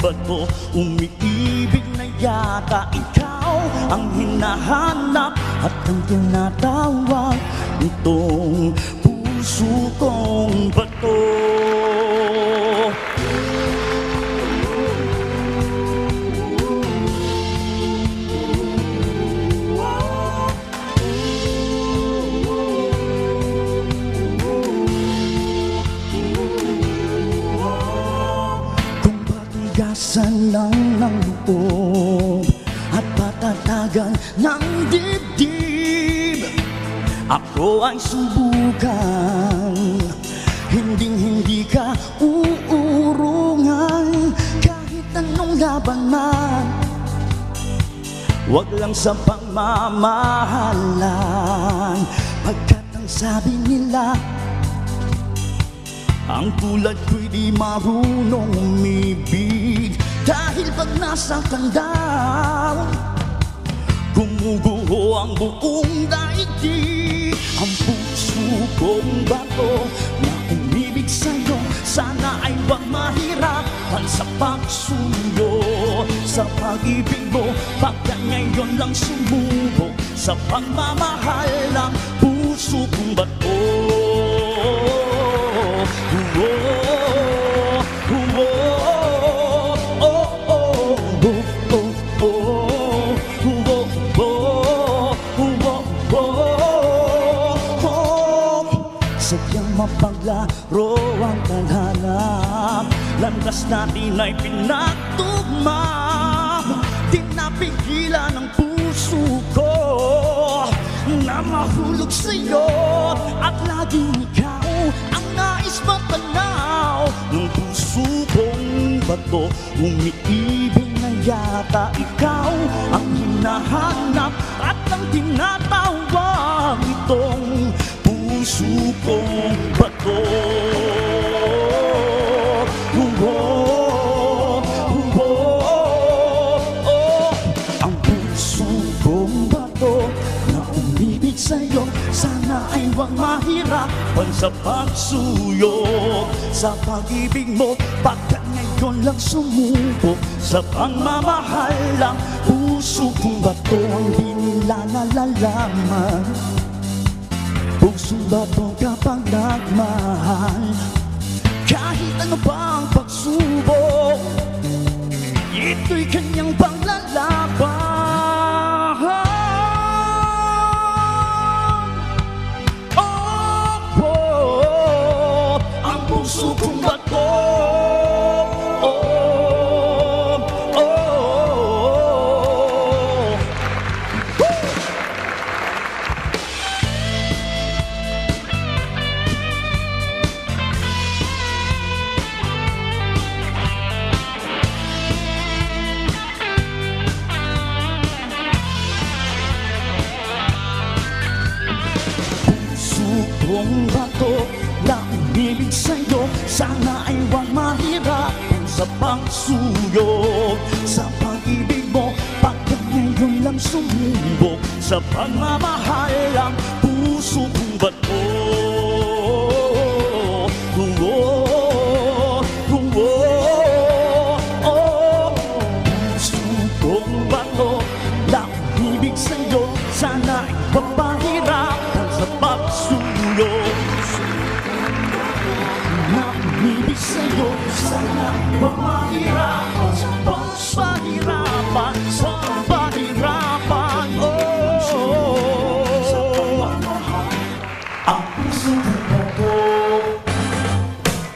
bato, umiibig na yata ikaw ang hinahanap at ang tinatawag nitong puso kong bato. Patigasan lang ng loob at patatagan ng dibdib, ako ay subukan, hindi ka uurungan. Kahit anong laban man, wag lang sa pagmamahalan. Pagkat ang sabi nila, ang tulad ko'y di marunong umibig. Dahil pag nasa kandang, gumuguho ang buong daigdig. Ang puso kong bato na umibig sa'yo, sana ay wag mahirapan sa pagsuyo. Sa pag-ibig mo, pagka ngayon lang sumubo, sa pagmamahal ng puso kong bato. Sadyang mapaglaro ang tadhana, landas natin ay pinagtugma. Di napigilan ang puso ko na mahulog sa'yo, at laging ikaw ang nais matanaw ng puso kong bato. Umiibig na yata ikaw ang hinahanap at ang tinatawag itong puso kong bato. Ang puso kong bato na umibig sa'yo, sana ay wag mahirapan sa pagsuyo. Sa pag-ibig mo, pagkat ngayon lang sumubo, sa pagmamahal lang puso kong bato. Ang di nila nalalaman, puso bato kapag nagmahal. Kahit ano bang pagsubok, ito'y kanyang paglalaban. Ang puso kong bato. Kung bato na umibig sa'yo, sana ay wag mahirapan sa pagsuyok. Sa pag-ibig mo, pagkat ngayon lang sumubok, sa pagmamahal ang puso kong bato. Puso kong bato na umibig sa'yo, sana ay wag mahirapan sa pagsuyo. Na umibig sa'yo, sana wag mahirapan